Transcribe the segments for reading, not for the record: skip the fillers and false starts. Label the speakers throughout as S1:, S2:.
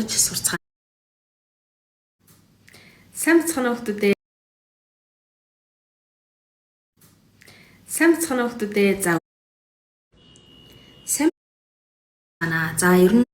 S1: сурцгаана. Сайн бацхан хүүхдүүдээ. Сайн бацхан хүүхдүүдээ. За. Сайн байна. За ер нь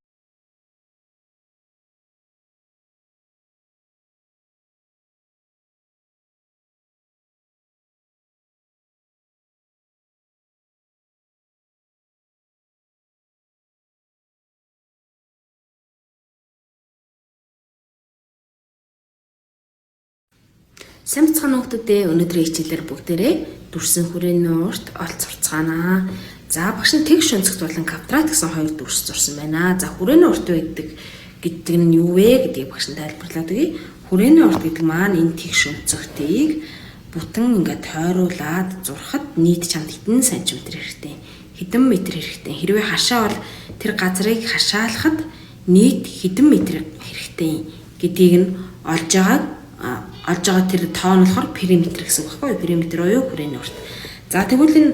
S1: сайн бацхан хүүхдүүдээ өнөөдрийн хичээлээр бүгдээрээ дүрсэн хүрээний урт олж сурцгаана. За багш нь тэгш өнцгт болон квадрат гэсэн хоёр дүрс зурсан байна. За хүрээний урт гэдэг нь юу вэ гэдгийг багш нь тайлбарлаад өгье. Хүрээний урт гэдэг маань энэ тэгш өнцгтийг бүтэн ингээд тойруулаад зурхад нийт чамд хэдэн сантиметр хэрэгтэй, хэдэн метр хэрэгтэй. Хэрвээ хашаа бол тэр газрыг хашаалахад нийт хэдэн метр хэрэгтэй гэдгийг нь олж байгаа тэр тоо нь болохоор периметр гэсэн үг байхгүй юу? Периметр буюу хүрээний урт. За тэгвэл энэ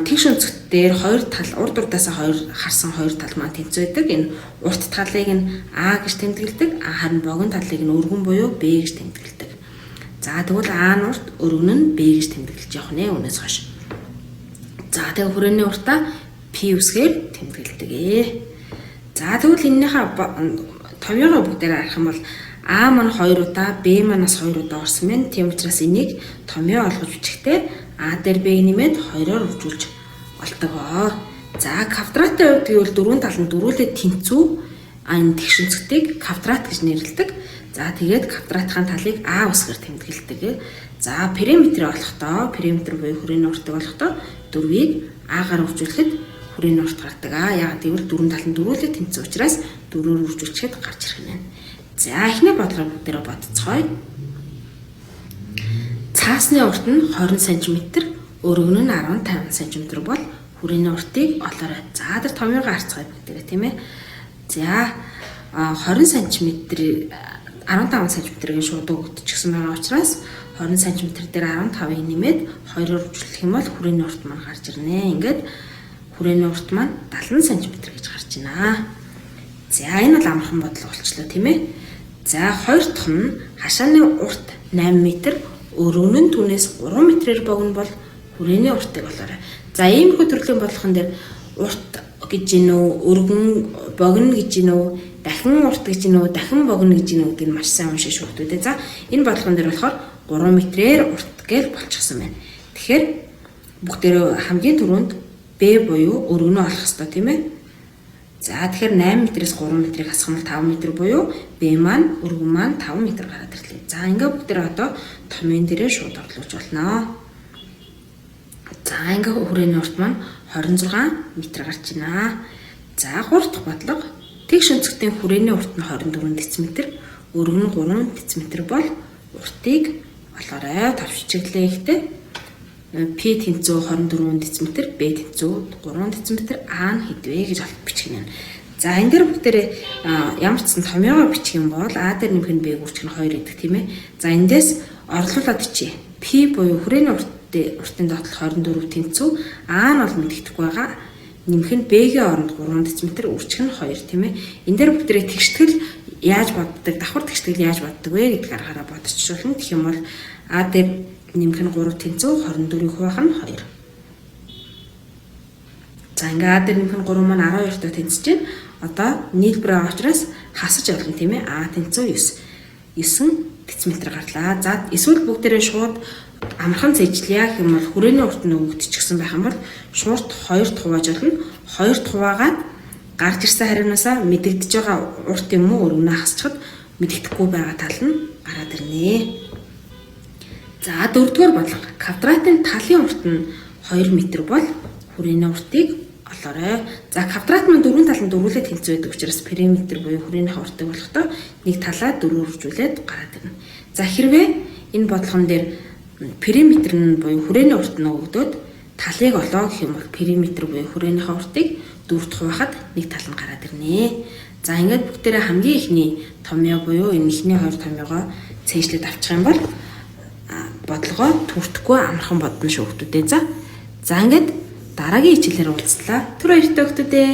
S1: тэгш өнцгт дээр хоёр тал урд урдаасаа харсан хоёр тал маань тэнцвэр байдаг. Энэ урт талыг нь А гэж тэмдэглэдэг, харин богино талыг нь өргөн буюу Б гэж тэмдэглэдэг. За тэгвэл А нь урт, өргөн нь Б гэж тэмдэглэж явах нэ өнөөс хойш. За тэгвэл хүрээний уртаа P үсгээр тэмдэглэдэг. За тэгвэл энэнийхээ томьёогоо бүгдээр харах юм бол А маань 2 удаа, Б манаас 2 удаа орсон байна. Тийм учраас энийг томьёо олгож бичихтэй А дээр Б-г нэмээд 2-оор үржүүлж олдог. За квадратын хувьд гэвэл дөрвөн тал нь дөрвөлээ тэнцүү энэ тэгш өнцгтийг квадрат гэж нэрлэдэг. За тэгээд квадратын талыг А үсгээр тэмдэглэдэг. За периметр олохдоо, периметр буюу хүрээний уртыг олохдоо дөрвийг А-гаар үржүүлэхэд хүрээний урт гардаг. Яг гэвэл дөрвөн тал нь дөрвөлээ тэнцүү учраас 4-оор үржүүлчихэд гарч ирэх юм байна. За эхний бодлого бүгдээрээ бодцгоё. Цаасны урт нь 20 см, өргөн нь 15 см бол хүрээний уртыг олоорой. За тэр томьёогоо харцгаая бүгдээрээ тийм ээ. За 20 см 15 см-ийн шууд өгдчихсэн байгаа учраас 20 см дээр 15-ыг нэмээд 2-оор үржүүлэх юм бол хүрээний урт маань гарч ирнэ. Ингээд хүрээний урт маань 70 см гэж гарч байна. За энэ бол амархан бодлого болчлоо тийм ээ. За хоёр дахь нь хашааны урт 8 м, өргөн нь түүнээс 3 м-ээр богино бол хүрээний уртыг олоорой. За иймэрхүү төрлийн бодлогон дээр урт гэж гинөө, өргөн богино гэж гинөө, дахин урт гэж гинөө, дахин богино гэж гинөө гэдгийг маш сайн уншиж шүүхтүүдээ. За энэ бодлогон дээр болохоор 3 м-ээр урт гэж болчихсон байна. Тэгэхээр бүгдээрээ хамгийн түрүүнд Б буюу өргөнөө олох хэрэгтэй тийм ээ. За тэгэхээр 8 м-ээс 3 м-ийг хасах нь 5 м буюу Б маань өргөн маань 5 м гараад ирлээ. За ингээ бүгдээр одоо томьёон дээрээ шууд орлуулж болно. За ингээ хүрээний урт маань 26 м гарч байна. За 3 дахь бодлого тэгш өнцгтийн хүрээний урт нь 24 дм, өргөн нь 3 дм бол уртыг олоорой. Товччихлээ ихтэй. P тэнцүү 24 дм, B тэнцүү 3 дм, А нь хэдвэ гэж бичих юм. За энэ дээр бүгдээрээ ямар ч сан томьёогоо бичих юм бол А дээр нэмэх нь Б үржих нь 2 гэдэг тийм ээ. За эндээс орлуулад бичье. P буюу хүрээний уртын доотлох 24 тэнцүү, А нь бол мэдэгдэхгүй байгаа. Нэмэх нь Б-гийн оронд 3 дм, үржих нь 2 тийм ээ. Энэ дээр бүгдээрээ тэгштгэл яаж боддог, давхар тэгштгэл яаж боддог вэ гэдгийг аргаараа бодчихвол тэгэх юм бол А дээр нэмэх нь 3 тэнцүү 24-ийг хуваах нь 2. За ингээ А дээр нэмэх нь 3 маань 12-той тэнцэж байна. Одоо нийлбэр байгаа учраас хасаж явуулна тийм ээ. А тэнцүү 9 дм гарлаа. За эсвэл бүгдээрээ шууд амархан зэжлэе гэх юм бол хүрээний урт нь өгөгдчихсэн байх юм бол шууд 2-т хувааж болно. 2-т хуваагаад гарч ирсэн хариунасаа мэдэгдэж байгаа урт юм уу өргөнөө хасчихад мэдэгдэхгүй байгаа тал нь гараад ирнэ. За дөрөвдүгээр бодлого квадратын талын урт нь 2 м бол хүрээний уртыг олоорой. За квадрат маань дөрвөн тал нь дөрвөлээ тэнцүү байдаг учраас периметр буюу хүрээнийхээ уртыг болохдоо нэг талаа 4-оор үржүүлээд гараад ирнэ. За хэрвээ энэ бодлогон дээр периметр нь буюу хүрээний урт нь өгөгдөөд талыг олоо гэх юм бол периметр буюу хүрээнийхээ уртыг 4-т хуваахад нэг тал нь гараад ирнэ. За ингээд бүгдээрээ хамгийн ихний томьёо буюу энэ ихний хоёр томьёогоо цээжлээд авчих юм бол бодлогоо түртэхгүй амархан бодно шүү хүүхдүүдээ. За ингээд дараагийн хичээлээр уулзлаа. Түр баяртай хүүхдүүдээ.